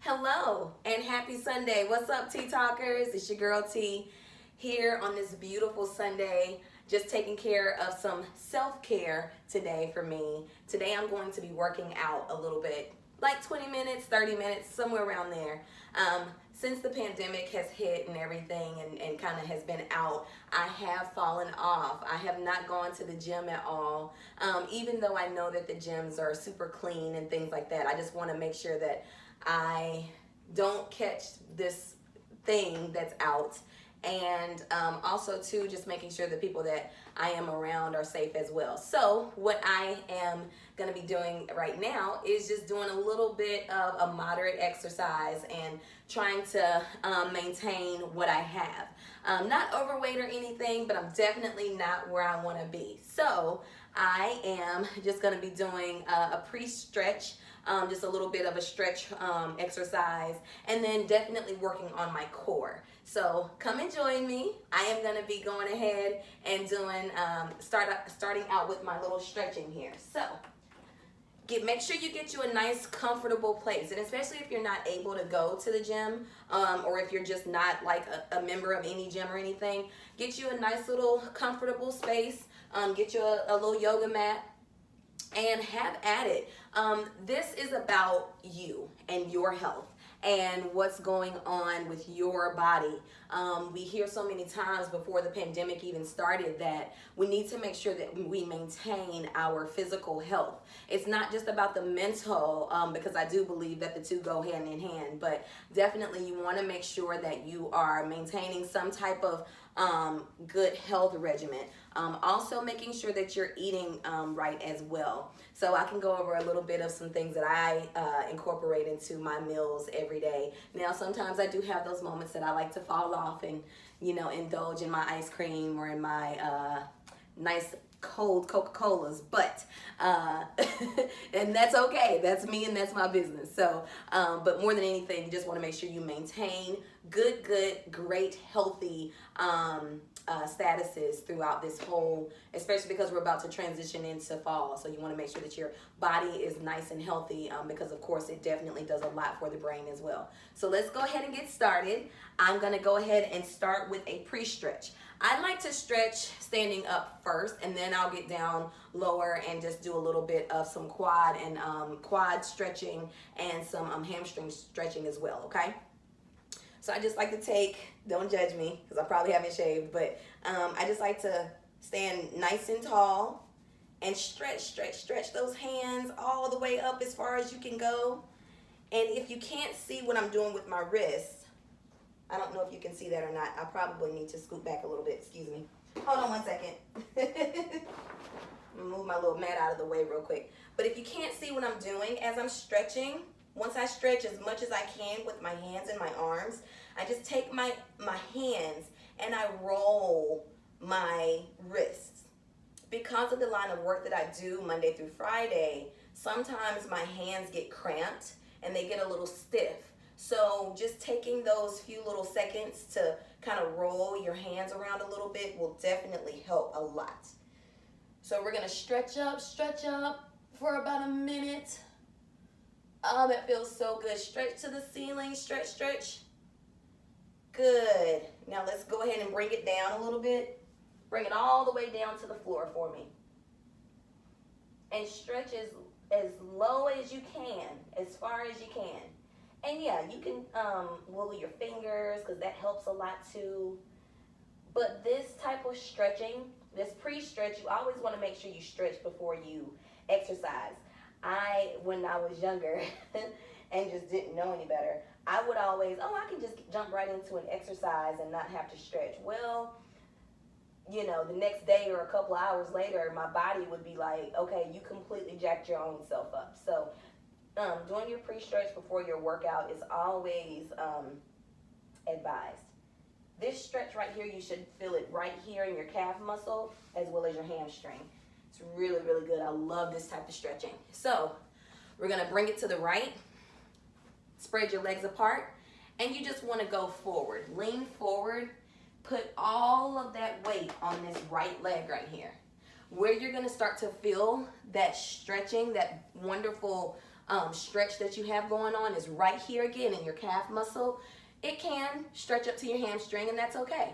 Hello and happy Sunday. What's up, Tea Talkers? It's your girl T here on this beautiful Sunday, just taking care of some self-care today for me. Today I'm going to be working out a little bit, like 20 minutes, 30 minutes, somewhere around there. Since the pandemic has hit and everything and kind of has been out, I have fallen off. I have not gone to the gym at all, even though I know that the gyms are super clean and things like that. I just want to make sure that I don't catch this thing that's out, and also too just making sure the people that I am around are safe as well. So what I am going to be doing right now is just doing a little bit of a moderate exercise and trying to maintain what I have. Not overweight or anything, but I'm definitely not where I want to be. So I am just going to be doing a pre-stretch, just a little bit of a stretch exercise, and then definitely working on my core. So come and join me. I am going to be going ahead and doing starting out with my little stretching here. So make sure you get you a nice comfortable place, and especially if you're not able to go to the gym, or if you're just not like a member of any gym or anything, get you a nice little comfortable space. Get you a little yoga mat and have at it. This is about you and your health and what's going on with your body. We hear so many times before the pandemic even started that we need to make sure that we maintain our physical health. It's not just about the mental, because I do believe that the two go hand in hand, but definitely you want to make sure that you are maintaining some type of good health regimen. Also making sure that you're eating right as well. So I can go over a little bit of some things that I incorporate into my meals every day. Now sometimes I do have those moments that I like to fall off and indulge in my ice cream or in my nice cold Coca-Colas, but and that's okay. That's me and that's my business. So but more than anything, you just want to make sure you maintain good, great, healthy statuses throughout this whole, especially because we're about to transition into fall. So you want to make sure that your body is nice and healthy, because of course it definitely does a lot for the brain as well. So let's go ahead and get started. I'm going to go ahead and start with a pre-stretch. I like to stretch standing up first, and then I'll get down lower and just do a little bit of some quad stretching and some hamstring stretching as well, okay? So I just like to take, don't judge me because I probably haven't shaved, but I just like to stand nice and tall and stretch those hands all the way up as far as you can go. And if you can't see what I'm doing with my wrists, I don't know if you can see that or not. I probably need to scoot back a little bit. Excuse me. Hold on one second. I'm gonna move my little mat out of the way real quick. But if you can't see what I'm doing as I'm stretching, once I stretch as much as I can with my hands and my arms, I just take my hands and I roll my wrists. Because of the line of work that I do Monday through Friday, sometimes my hands get cramped and they get a little stiff. So just taking those few little seconds to kind of roll your hands around a little bit will definitely help a lot. So we're going to stretch up for about a minute. Oh, that feels so good. Stretch to the ceiling, stretch. Good. Now let's go ahead and bring it down a little bit. Bring it all the way down to the floor for me. And stretch as low as you can, as far as you can. And yeah, you can wiggle your fingers because that helps a lot too. But this type of stretching, this pre-stretch, you always want to make sure you stretch before you exercise. When I was younger and just didn't know any better, I would always, I can just jump right into an exercise and not have to stretch. Well, the next day or a couple hours later, my body would be like, okay, you completely jacked your own self up. So doing your pre-stretch before your workout is always advised. This stretch right here, you should feel it right here in your calf muscle as well as your hamstring. It's really, good. I love this type of stretching. So we're going to bring it to the right. Spread your legs apart. And you just want to go forward. Lean forward. Put all of that weight on this right leg right here. Where you're going to start to feel that stretching, that wonderful stretch that you have going on is right here again in your calf muscle, it can stretch up to your hamstring, and that's okay.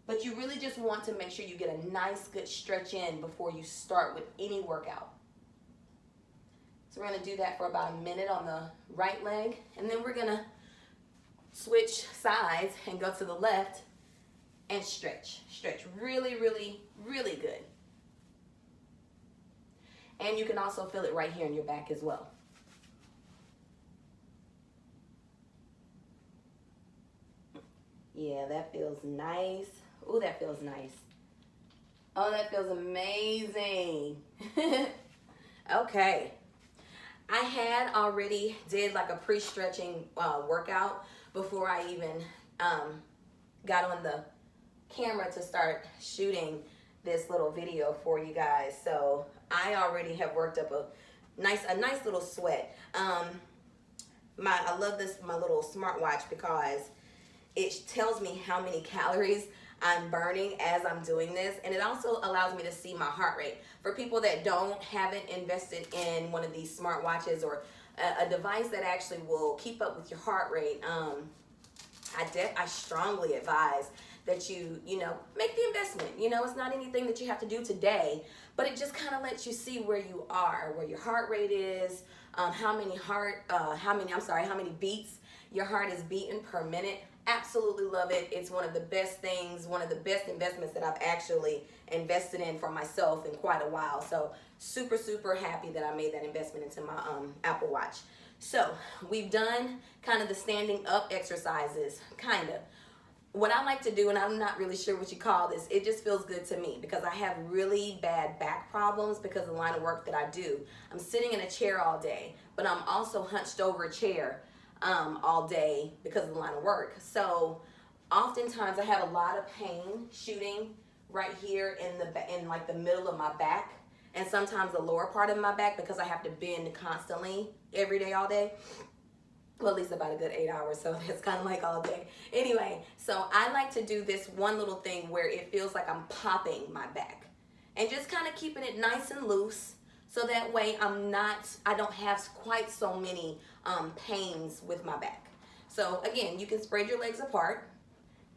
But you really just want to make sure you get a nice good stretch in before you start with any workout. So we're going to do that for about a minute on the right leg, and then we're going to switch sides and go to the left and stretch. Stretch really, really, really good. And you can also feel it right here in your back as well. Yeah, that feels nice. Ooh, that feels nice. Oh, that feels amazing. Okay. I had already did like a pre-stretching workout before I even got on the camera to start shooting this little video for you guys. So I already have worked up a nice little sweat. I love my little smartwatch because it tells me how many calories I'm burning as I'm doing this, and it also allows me to see my heart rate. For people that haven't invested in one of these smartwatches or a device that actually will keep up with your heart rate, I strongly advise that you make the investment. It's not anything that you have to do today, but it just kind of lets you see where you are, where your heart rate is, how many beats your heart is beating per minute. Absolutely love it. It's one of the best things, one of the best investments that I've actually invested in for myself in quite a while. So super, super happy that I made that investment into my Apple Watch. So we've done kind of the standing up exercises, kind of. What I like to do, and I'm not really sure what you call this, it just feels good to me because I have really bad back problems because of the line of work that I do. I'm sitting in a chair all day, but I'm also hunched over a chair all day because of the line of work. So oftentimes I have a lot of pain shooting right here in like the middle of my back, and sometimes the lower part of my back because I have to bend constantly every day, all day. Well, at least about a good 8 hours, so that's kind of like all day. Anyway, so I like to do this one little thing where it feels like I'm popping my back and just kind of keeping it nice and loose, so that way I don't have quite so many pains with my back. So again, you can spread your legs apart,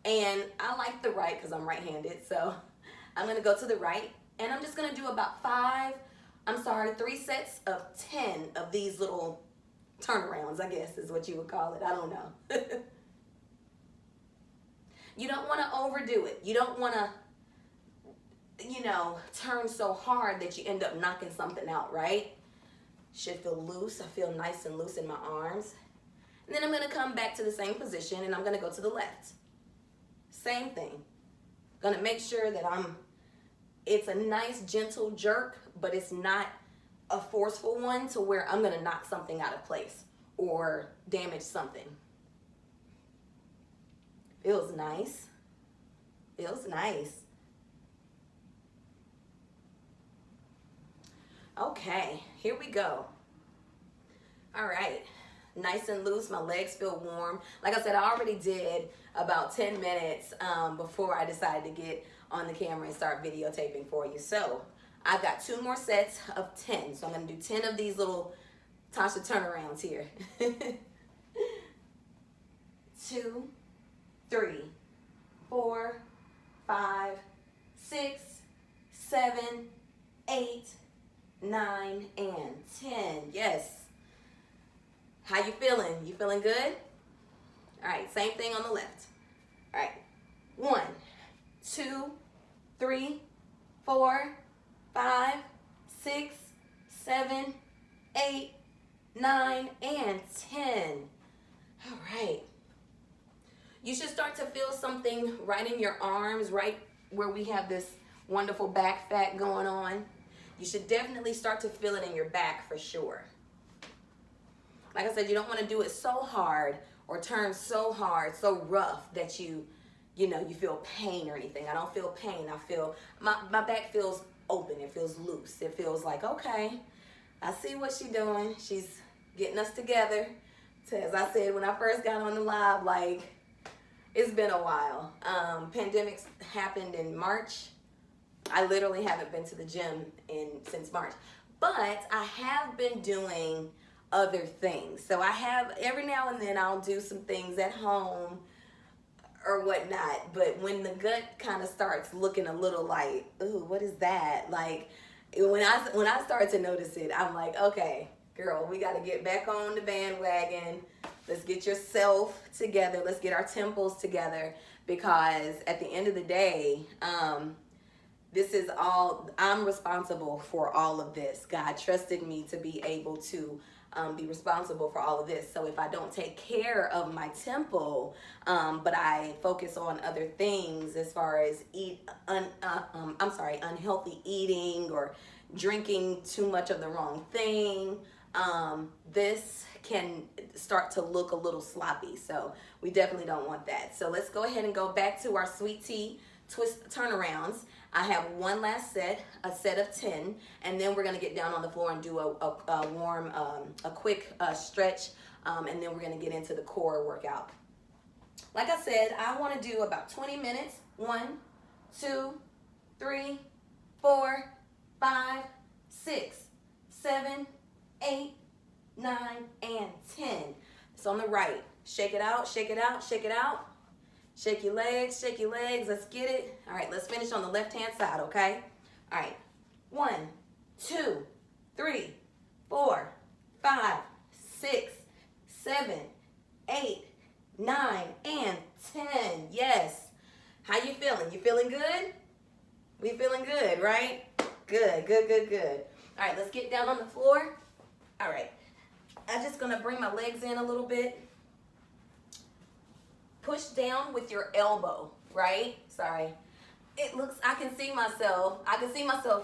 and I like the right because I'm right-handed, so I'm going to go to the right, and I'm just going to do about 3 sets of 10 of these little turnarounds, I guess is what you would call it. I don't know. You don't want to overdo it. You don't want to, turn so hard that you end up knocking something out, right? Should feel loose. I feel nice and loose in my arms. And then I'm going to come back to the same position, and I'm going to go to the left. Same thing. Going to make sure that it's a nice gentle jerk, but it's not a forceful one to where I'm going to knock something out of place or damage something. Feels nice. Feels nice. Okay, here we go. All right, nice and loose. My legs feel warm. Like I said, I already did about 10 minutes before I decided to get on the camera and start videotaping for you. So I've got 2 more sets of 10. So I'm going to do 10 of these little Tasha turnarounds here. 2, 3, 4, 5, 6, 7, 8, 9, and 10. Yes. How you feeling? You feeling good? All right, same thing on the left. All right. 1, 2, 3, 4, 5, 6, 7, 8, 9, and 10. All right. You should start to feel something right in your arms, right where we have this wonderful back fat going on. You should definitely start to feel it in your back for sure. Like I said, you don't want to do it so hard or turn so hard, so rough that you feel pain or anything. I don't feel pain. I feel my back feels open. It feels loose. It feels like, okay, I see what she's doing. She's getting us together. As I said, when I first got on the live, like, it's been a while. Pandemics happened in March. I literally haven't been to the gym since March. but I have been doing other things. So I have, every now and then I'll do some things at home or whatnot, but when the gut kind of starts looking a little like, ooh, what is that? Like, when I start to notice it, I'm like, okay, girl, we got to get back on the bandwagon. Let's get yourself together. Let's get our temples together, because at the end of the day, this is all, I'm responsible for all of this. God trusted me to be able to be responsible for all of this. So if I don't take care of my temple, but I focus on other things as far as unhealthy eating or drinking too much of the wrong thing, this can start to look a little sloppy. So we definitely don't want that. So let's go ahead and go back to our sweet tea twist turnarounds. I have one last set, a set of 10, and then we're gonna get down on the floor and do a quick stretch, and then we're gonna get into the core workout. Like I said, I wanna do about 20 minutes. 1, 2, 3, 4, 5, 6, 7, 8, 9, and 10. It's on the right. Shake it out, shake it out, shake it out. Shake your legs, let's get it. All right, let's finish on the left-hand side, okay? All right, 1, 2, 3, 4, 5, 6, 7, 8, 9, and 10. Yes. How you feeling? You feeling good? We feeling good, right? Good, good, good, good. All right, let's get down on the floor. All right, I'm just gonna bring my legs in a little bit. Push down with your elbow, right? Sorry. It looks, I can see myself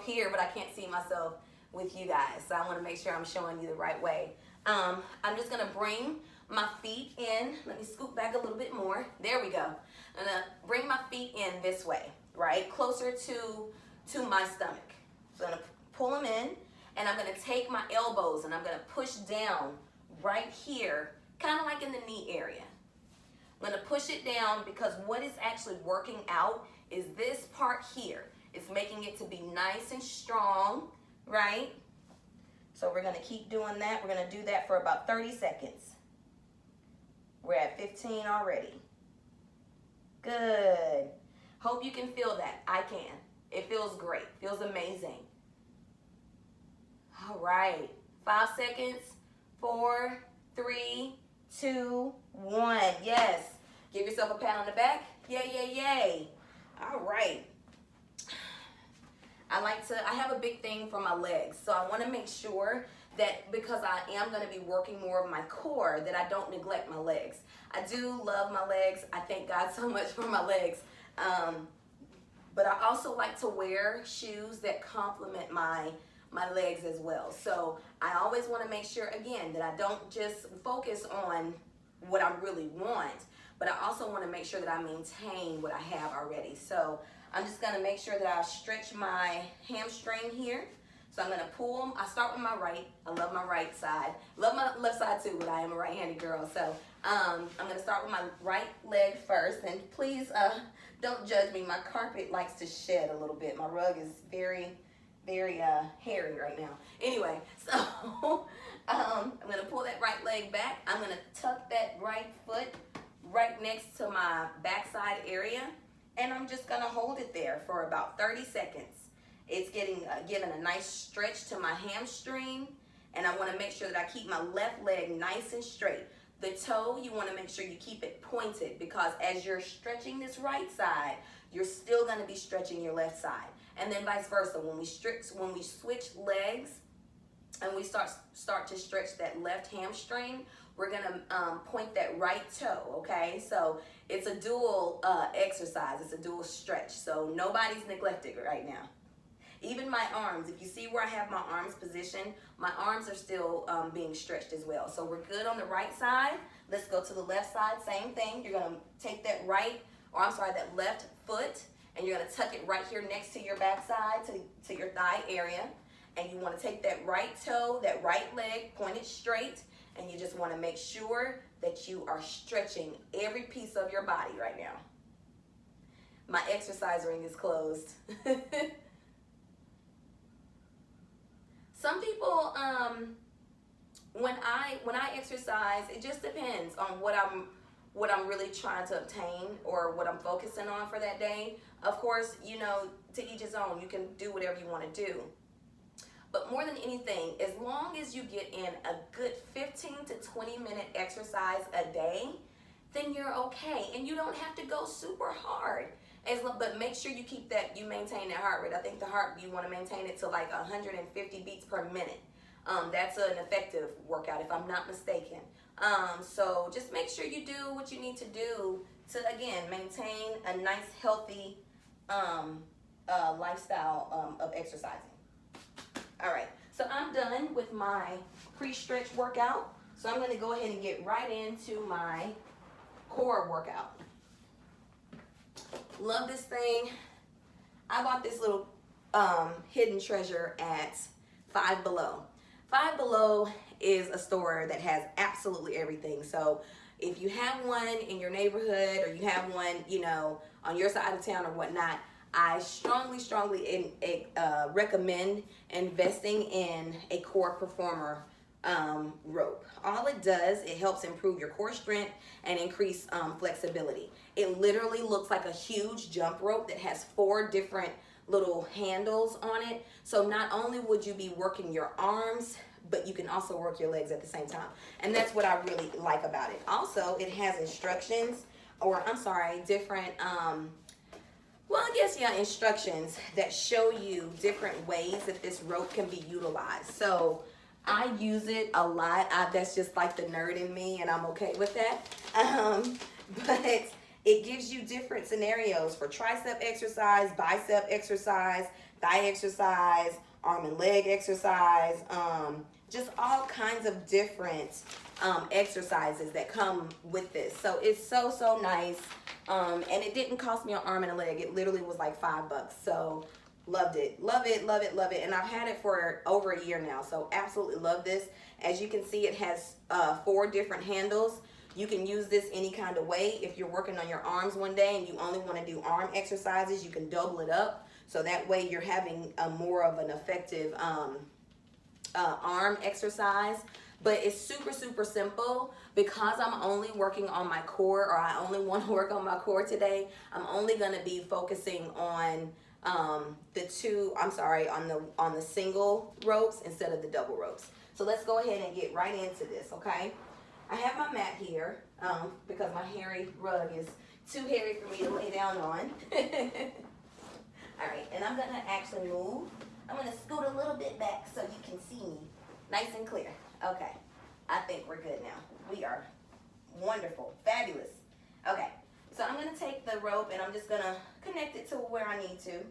here, but I can't see myself with you guys. So I want to make sure I'm showing you the right way. I'm just going to bring my feet in. Let me scoot back a little bit more. There we go. I'm going to bring my feet in this way, right? Closer to my stomach. So I'm going to pull them in, and I'm going to take my elbows and I'm going to push down right here, kind of like in the knee area. I'm going to push it down, because what is actually working out is this part here. It's making it to be nice and strong, right? So we're going to keep doing that. We're going to do that for about 30 seconds. We're at 15 already. Good. Hope you can feel that. I can. It feels great. Feels amazing. All right. 5 seconds. 4, 3, 2, 1. Yes. Give yourself a pat on the back. Yay, yay, yay. All right. I have a big thing for my legs. So I want to make sure that, because I am going to be working more of my core, that I don't neglect my legs. I do love my legs. I thank God so much for my legs. But I also like to wear shoes that complement my legs as well. So I always want to make sure, again, that I don't just focus on what I really want, but I also want to make sure that I maintain what I have already. So I'm just going to make sure that I stretch my hamstring here. So I'm going to pull them. I start with my right. I love my right side. Love my left side too, but I am a right-handed girl. So I'm going to start with my right leg first. And please don't judge me. My carpet likes to shed a little bit. My rug is very hairy right now. Anyway, so I'm going to pull that right leg back. I'm going to tuck that right foot right next to my backside area, and I'm just going to hold it there for about 30 seconds. It's giving a nice stretch to my hamstring, and I want to make sure that I keep my left leg nice and straight. The toe, you want to make sure you keep it pointed, because as you're stretching this right side, you're still going to be stretching your left side. And then vice versa. When we switch legs and we start to stretch that left hamstring, we're gonna point that right toe, okay? So it's a dual exercise. It's a dual stretch. So nobody's neglected right now. Even my arms, if you see where I have my arms positioned, my arms are still being stretched as well. So we're good on the right side. Let's go to the left side. Same thing. You're gonna take that that left foot, and you're gonna tuck it right here next to your backside, to your thigh area. And you wanna take that right toe, that right leg, point it straight, and you just wanna make sure that you are stretching every piece of your body right now. My exercise ring is closed. Some people, when I exercise, it just depends on what I'm really trying to obtain or what I'm focusing on for that day. Of course, you know, to each his own. You can do whatever you want to do. But more than anything, as long as you get in a good 15 to 20 minute exercise a day, then you're okay. And you don't have to go super hard. But make sure you keep that, you maintain that heart rate. I think you want to maintain it to like 150 beats per minute. That's an effective workout, if I'm not mistaken. So just make sure you do what you need to do to, again, maintain a nice, healthy lifestyle of exercising. All right, so I'm done with my pre-stretch workout. So I'm going to go ahead and get right into my core workout. Love this thing. I bought this little hidden treasure at Five Below. Five Below is a store that has absolutely everything. So if you have one in your neighborhood or you have one, you know, on your side of town or whatnot, I strongly recommend investing in a core performer rope. All it does, it helps improve your core strength and increase flexibility. It literally looks like a huge jump rope that has 4 different little handles on it. So not only would you be working your arms, but you can also work your legs at the same time. And that's what I really like about it. Also, it has instructions, or I'm sorry, different, instructions that show you different ways that this rope can be utilized. So I use it a lot. That's just like the nerd in me, and I'm okay with that. But it gives you different scenarios for tricep exercise, bicep exercise, thigh exercise, arm and leg exercise, just all kinds of different exercises that come with this. So it's so nice. And it didn't cost me an arm and a leg. It literally was like $5. So loved it. Love it. And I've had it for over a year now. So absolutely love this. As you can see, it has 4 different handles. You can use this any kind of way. If you're working on your arms one day and you only want to do arm exercises, you can double it up. So that way you're having more of an effective arm exercise. But it's super simple. Because I'm only working on my core, or I only want to work on my core today, I'm only going to be focusing on on the single ropes instead of the double ropes. So let's go ahead and get right into this, okay? I have my mat here because my hairy rug is too hairy for me to lay down on. All right, and I'm going to actually move. I'm going to scoot a little bit back so you can see me nice and clear. Okay, I think we're good now. We are wonderful, fabulous. Okay, so I'm going to take the rope and I'm just going to connect it to where I need to,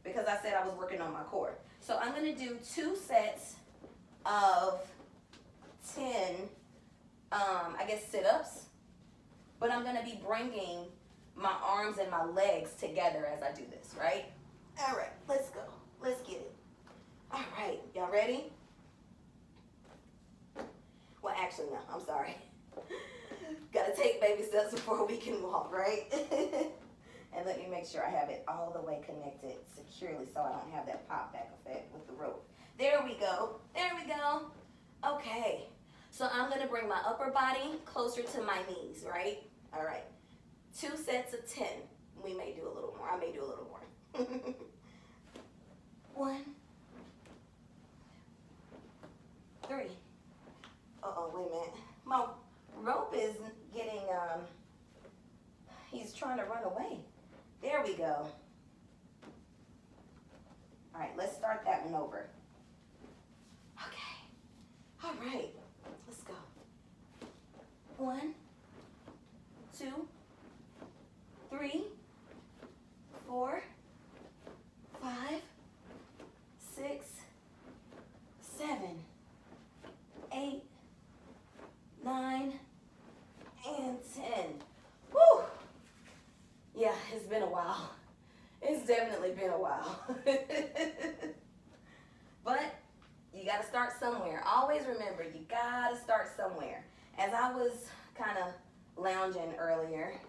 because I said I was working on my core. So I'm going to do 2 sets of 10, sit-ups, but I'm going to be bringing my arms and my legs together as I do this, right? All right, let's go. Let's get it. All right, y'all ready? Well, actually, no, I'm sorry. Gotta take baby steps before we can walk, right? And let me make sure I have it all the way connected securely so I don't have that pop back effect with the rope. There we go. There we go. Okay. So I'm gonna bring my upper body closer to my knees, right? All right. 2 sets of 10. We may do a little more. I may do a little more. 1, 3. Uh-oh, wait a minute. My rope is getting, he's trying to run away. There we go. All right, let's start that one over. Okay. All right, let's go. 1, 2, 3, 4, 5, 6, 7, 8, 9, and 10. Woo! Yeah, it's been a while. It's definitely been a while. But you gotta start somewhere. Always remember, you gotta start somewhere. As I was kind of lounging earlier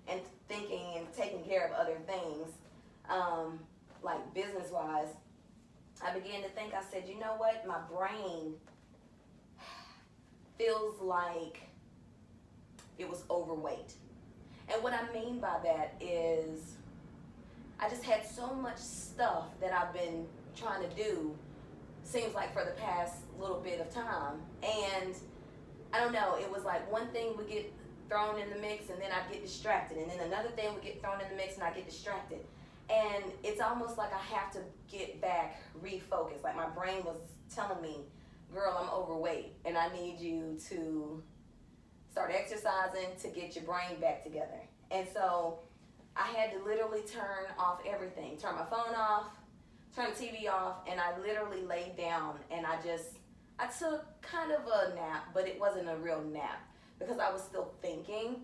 and thinking and taking care of other things, like business-wise, I began to think, I said, you know what? My brain feels like it was overweight. And what I mean by that is I just had so much stuff that I've been trying to do, seems like for the past little bit of time. And I don't know, it was like one thing would get thrown in the mix and then I'd get distracted. And then another thing would get thrown in the mix and I'd get distracted. And it's almost like I have to get back refocused. Like my brain was telling me, girl, I'm overweight and I need you to start exercising to get your brain back together. And so I had to literally turn off everything, turn my phone off, turn the TV off, and I literally laid down and I took kind of a nap, but it wasn't a real nap because I was still thinking.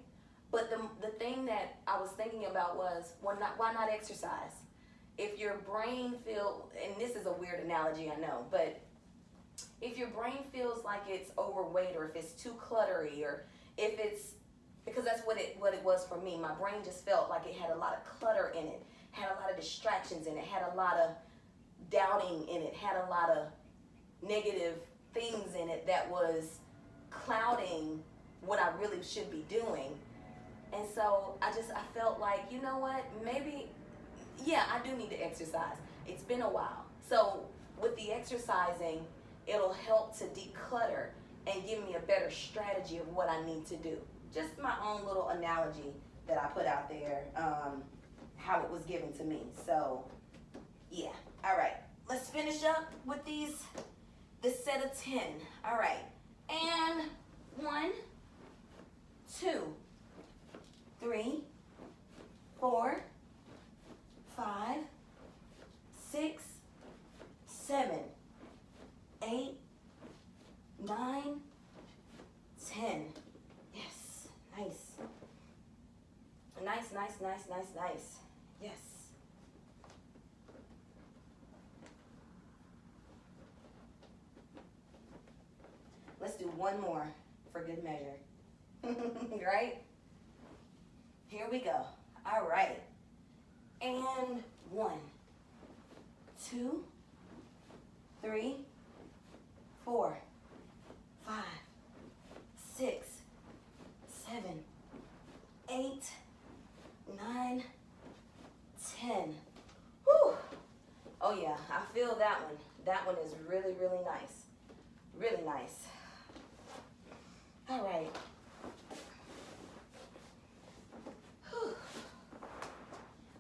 But the thing that I was thinking about was, why not exercise? If your brain feels, and this is a weird analogy, I know, but if your brain feels like it's overweight or if it's too cluttery or if it's, because that's what it was for me. My brain just felt like it had a lot of clutter in it, had a lot of distractions in it, had a lot of doubting in it, had a lot of negative things in it that was clouding what I really should be doing. And so I felt like, you know what, maybe, yeah, I do need to exercise. It's been a while. So with the exercising, it'll help to declutter and give me a better strategy of what I need to do. Just my own little analogy that I put out there, how it was given to me. So, yeah. All right. Let's finish up with this set of 10. All right. And 1, 2, 3, 4, 5, 6, 7, 8, 9, 10. Yes. Nice. Nice, nice, nice, nice, nice. Yes. Let's do one more for good measure. Right? Here we go. All right. And 1, 2, 3, 4, 5, 6, 7, 8, 9, 10. Whew. Oh yeah, I feel that one. That one is really, really nice. Really nice. All right. Whew.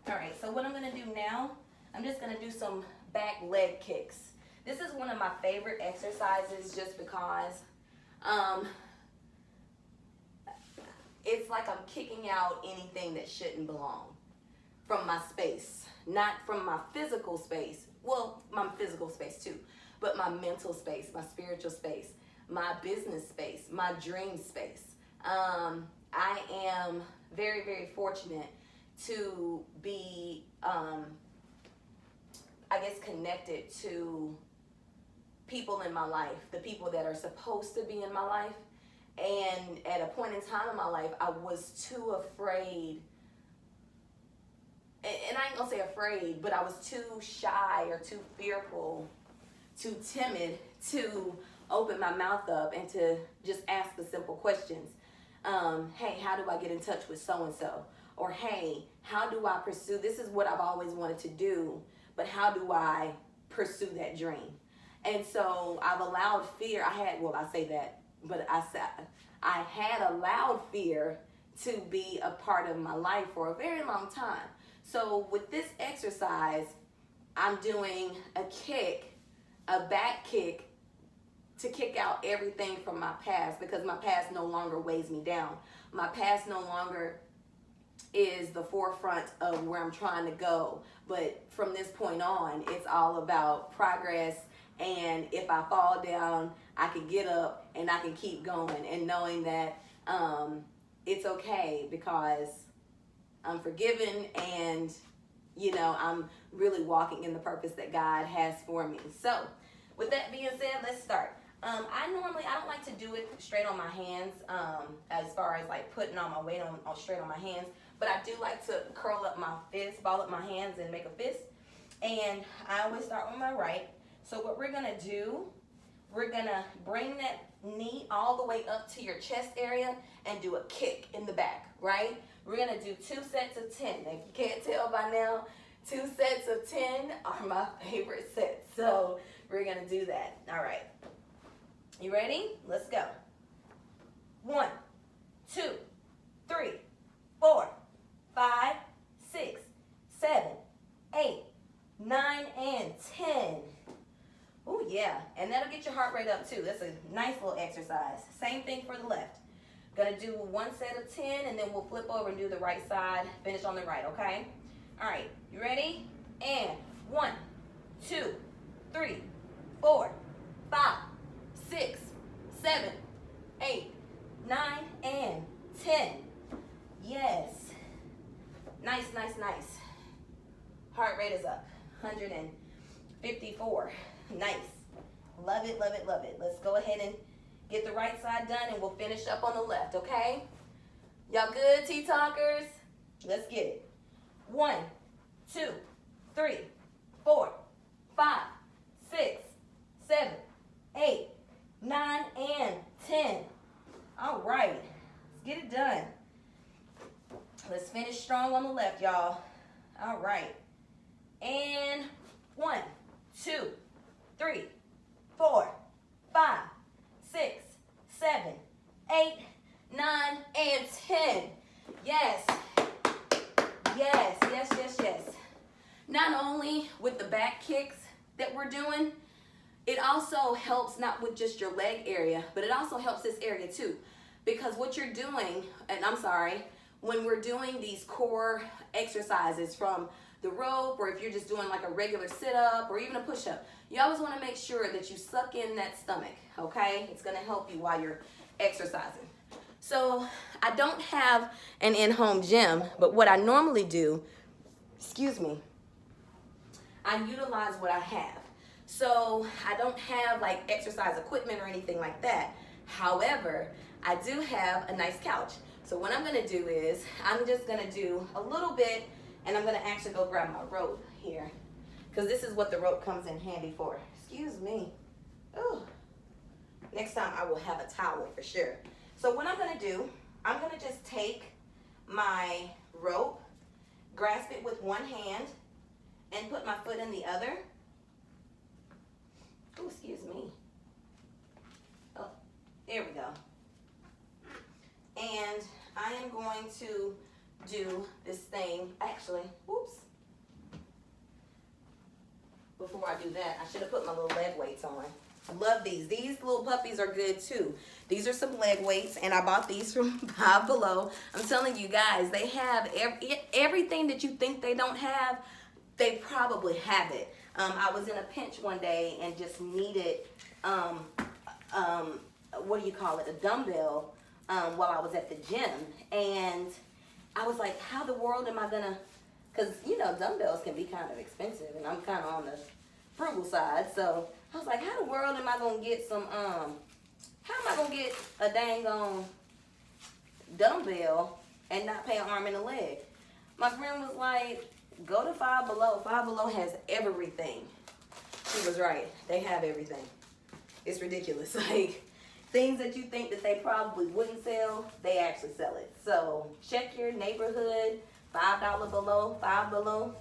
All right, so what I'm gonna do now, I'm just gonna do some back leg kicks. This is one of my favorite exercises just because it's like I'm kicking out anything that shouldn't belong from my space, not from my physical space. Well, my physical space too, but my mental space, my spiritual space, my business space, my dream space. I am very, very fortunate to be, I guess, connected to people in my life, the people that are supposed to be in my life. And at a point in time in my life, I was too afraid, and I ain't gonna say afraid, but I was too shy or too fearful, too timid to open my mouth up and to just ask the simple questions. Hey, how do I get in touch with so-and-so? Or hey, how do I pursue, this is what I've always wanted to do, but how do I pursue that dream? And so I've allowed fear, I had allowed fear to be a part of my life for a very long time. So with this exercise, I'm doing a kick, a back kick, to kick out everything from my past, because my past no longer weighs me down. My past no longer is the forefront of where I'm trying to go. But from this point on, it's all about progress. And if I fall down, I can get up and I can keep going, and knowing that it's okay because I'm forgiven, and I'm really walking in the purpose that God has for me. So with that being said, let's start. I don't like to do it straight on my hands, as far as like putting all my weight on straight on my hands, but I do like to curl up my fist, ball up my hands and make a fist. And I always start with my right. So what we're gonna do, we're gonna bring that knee all the way up to your chest area and do a kick in the back, right? We're gonna do 2 sets of 10. If you can't tell by now, 2 sets of 10 are my favorite sets. So we're gonna do that. All right. You ready? Let's go. 1, 2, 3, 4, 5, 6, 7, 8, 9, and 10. Oh yeah, and that'll get your heart rate up too. That's a nice little exercise. Same thing for the left. Gonna do 1 set of 10, and then we'll flip over and do the right side. Finish on the right, okay? All right, you ready? And 1, 2, 3, 4, 5, 6, 7, 8, 9, and 10. Yes. Nice, nice, nice. Heart rate is up. 154. Nice. Love it, love it, love it. Let's go ahead and get the right side done, and we'll finish up on the left, okay? Y'all good, T-Talkers? Let's get it. 1, 2, 3, 4, 5, 6, 7, 8, 9, and 10. All right. Let's get it done. Let's finish strong on the left, y'all. All right. And 1, 2, 3, 4, 5, 6, 7, 8, 9, and 10. Yes. Yes, yes, yes, yes. Not only with the back kicks that we're doing, it also helps not with just your leg area, but it also helps this area too. Because what you're doing, and I'm sorry, when we're doing these core exercises from the rope, or if you're just doing like a regular sit-up or even a push-up, you always want to make sure that you suck in that stomach, okay? It's going to help you while you're exercising. So I don't have an in-home gym, but what I normally do, excuse me, I utilize what I have. So I don't have like exercise equipment or anything like that. However, I do have a nice couch. So what I'm gonna do is, I'm just gonna do a little bit, and I'm gonna actually go grab my rope here, because this is what the rope comes in handy for. Excuse me. Ooh. Next time I will have a towel for sure. So what I'm gonna do, I'm gonna just take my rope, grasp it with one hand, and put my foot in the other. Oh, excuse me. Oh, there we go. And I am going to do this thing, actually, whoops. Before I do that, I should have put my little leg weights on. I love these. These little puppies are good too. These are some leg weights, and I bought these from Five Below. I'm telling you guys, they have everything that you think they don't have, they probably have it. I was in a pinch one day and just needed, what do you call it, a dumbbell while I was at the gym. And I was like, how the world am I gonna, because, you know, dumbbells can be kind of expensive, and I'm kind of on the frugal side. So I was like, how the world am I gonna get some, how am I gonna get a dang on dumbbell and not pay an arm and a leg? My friend was like, go to Five Below. Five Below has everything. She was right. They have everything. It's ridiculous. Like, things that you think that they probably wouldn't sell, they actually sell it. So check your neighborhood, $5 below, Five Below,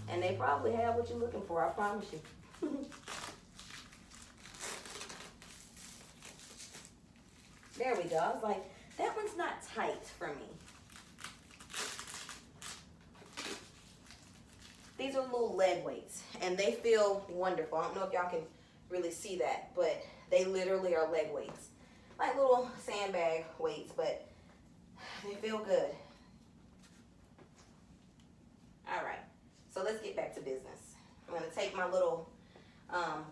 and they probably have what you're looking for, I promise you. There we go. I was like, that one's not tight for me. These are little leg weights, and they feel wonderful. I don't know if y'all can really see that, but they literally are leg weights. Like little sandbag weights, but they feel good. All right, so let's get back to business. I'm gonna take my little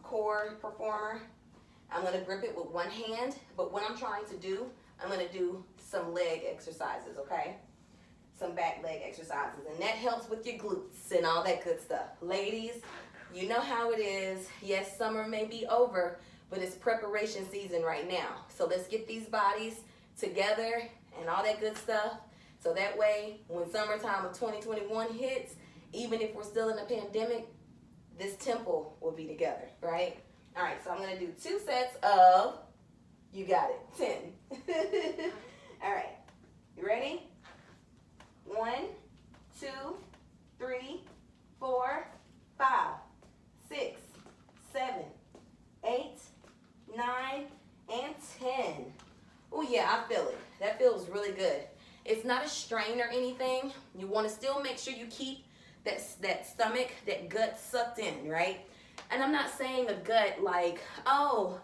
core performer. I'm gonna grip it with one hand, but what I'm trying to do, I'm gonna do some leg exercises, okay? Some back leg exercises, and that helps with your glutes and all that good stuff. Ladies, you know how it is. Yes, summer may be over, but it's preparation season right now. So let's get these bodies together and all that good stuff, so that way when summertime of 2021 hits, even if we're still in a pandemic, this temple will be together, right? All right, so I'm going to do 2 sets of, you got it, 10. All right, you ready? 1, 2, 3, 4, 5, 6, 7, 8, 9, and 10. Oh yeah, I feel it. That feels really good. It's not a strain or anything. You want to still make sure you keep that stomach, that gut sucked in, right? And I'm not saying a gut like, oh,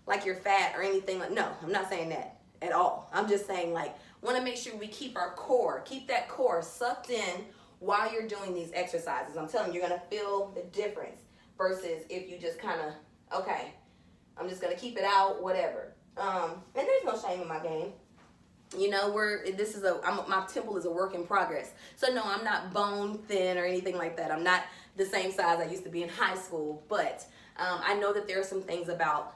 like you're fat or anything. No, I'm not saying that at all. I'm just saying like, want to make sure we keep our core, keep that core sucked in while you're doing these exercises. I'm telling you, you're going to feel the difference versus if you just kind of, okay, I'm just going to keep it out, whatever. And there's no shame in my game. You know, my temple is a work in progress. So no, I'm not bone thin or anything like that. I'm not the same size I used to be in high school, but I know that there are some things about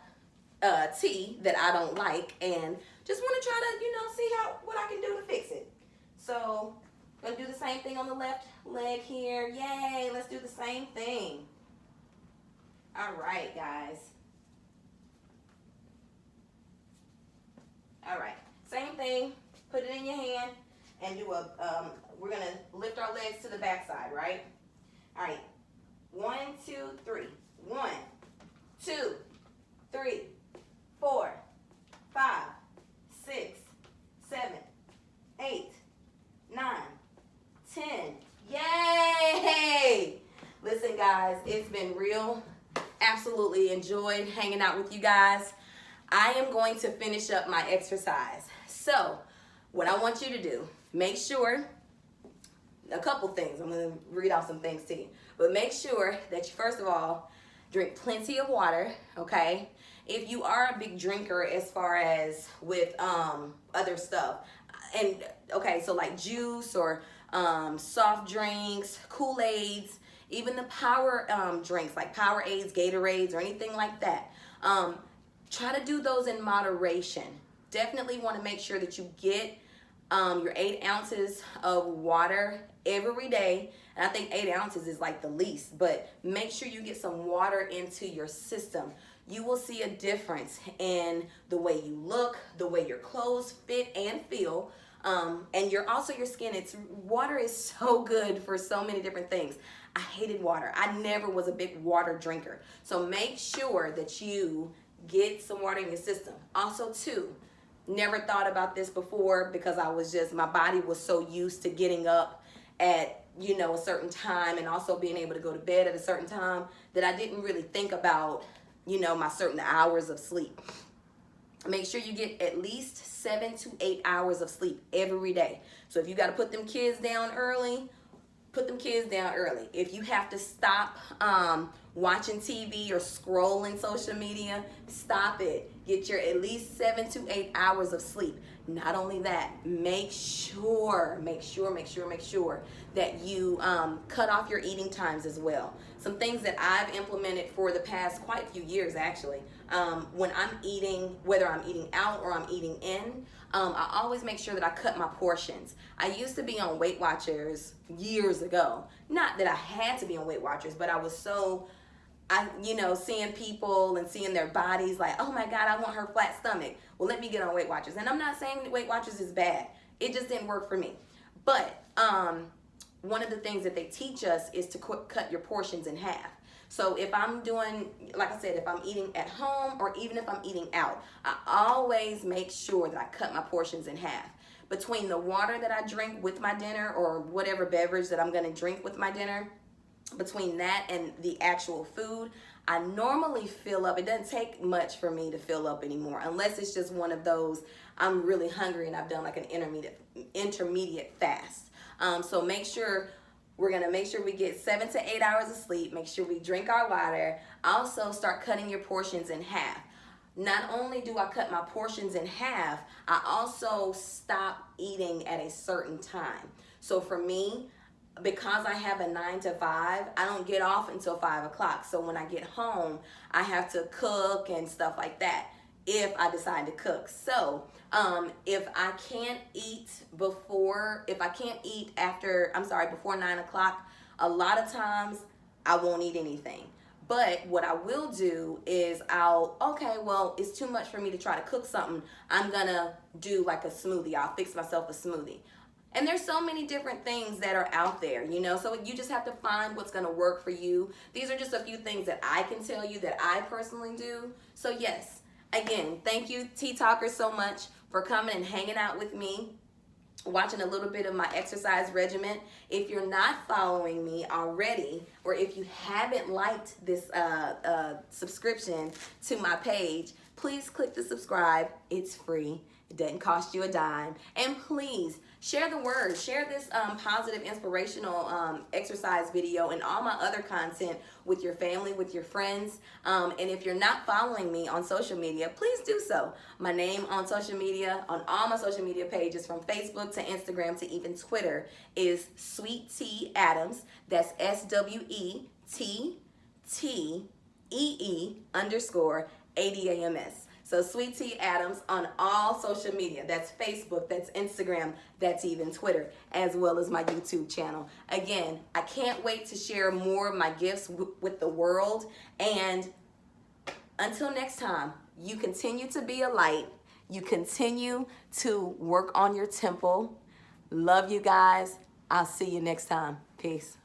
T that I don't like, and just want to try to, see what I can do to fix it. So I'm gonna do the same thing on the left leg here. Yay, let's do the same thing. All right, guys. All right, same thing. Put it in your hand and do we're gonna lift our legs to the back side, right? All right, 1, 2, 3. 1, 2, 3, 4, 5, 6, 7, 8, 9, 10. Yay! Listen, guys, it's been real. Absolutely enjoyed hanging out with you guys. I am going to finish up my exercise. So, what I want you to do, make sure, a couple things. I'm going to read off some things to you. But make sure that you, first of all, drink plenty of water, okay? If you are a big drinker as far as with other stuff, and okay, so like juice or soft drinks, Kool-Aids, even the power drinks like Powerades, Gatorades, or anything like that, try to do those in moderation. Definitely want to make sure that you get your 8 ounces of water every day. And I think 8 ounces is like the least, but make sure you get some water into your system. You will see a difference in the way you look, the way your clothes fit and feel, and your skin. Water is so good for so many different things. I hated water. I never was a big water drinker. So make sure that you get some water in your system. Also, too, never thought about this before because my body was so used to getting up at, a certain time and also being able to go to bed at a certain time that I didn't really think about, my certain hours of sleep. Make sure you get at least 7 to 8 hours of sleep every day. So if you got to put them kids down early, put them kids down early. If you have to stop watching TV or scrolling social media, stop it. Get your at least 7 to 8 hours of sleep. Not only that, make sure that you cut off your eating times as well. Some things that I've implemented for the past quite a few years actually. When I'm eating, whether I'm eating out or I'm eating in, I always make sure that I cut my portions. I used to be on Weight Watchers years ago. Not that I had to be on Weight Watchers, but I was so, seeing people and seeing their bodies like, oh my God, I want her flat stomach. Well, let me get on Weight Watchers. And I'm not saying that Weight Watchers is bad. It just didn't work for me. But one of the things that they teach us is to cut your portions in half. So if I'm doing, like I said, if I'm eating at home or even if I'm eating out, I always make sure that I cut my portions in half. Between the water that I drink with my dinner or whatever beverage that I'm going to drink with my dinner, between that and the actual food, I normally fill up. It doesn't take much for me to fill up anymore, unless it's just one of those, I'm really hungry and I've done like an intermediate fast. So we're going to make sure we get 7 to 8 hours of sleep. Make sure we drink our water. Also start cutting your portions in half. Not only do I cut my portions in half, I also stop eating at a certain time. So for me, because I have a 9 to 5, I don't get off until 5 o'clock. So when I get home, I have to cook and stuff like that if I decide to cook. So if I can't eat before 9 o'clock, a lot of times I won't eat anything. But what I will do is okay, well, it's too much for me to try to cook something. I'm gonna do like a smoothie. I'll fix myself a smoothie. And there's so many different things that are out there, you know, so you just have to find what's gonna work for you. These are just a few things that I can tell you that I personally do. So yes, again, thank you, Tea Talkers, so much for coming and hanging out with me, watching a little bit of my exercise regimen. If you're not following me already, or if you haven't liked this subscription to my page, please click the subscribe. It's free. It doesn't cost you a dime. And please share the word. Share this positive, inspirational exercise video and all my other content with your family, with your friends. And if you're not following me on social media, please do so. My name on social media, on all my social media pages, from Facebook to Instagram to even Twitter, is Sweet Tea Adams. That's SweetTee_ADAMS. So Sweet Tea Adams on all social media. That's Facebook, that's Instagram, that's even Twitter, as well as my YouTube channel. Again, I can't wait to share more of my gifts with the world. And until next time, you continue to be a light. You continue to work on your temple. Love you guys. I'll see you next time. Peace.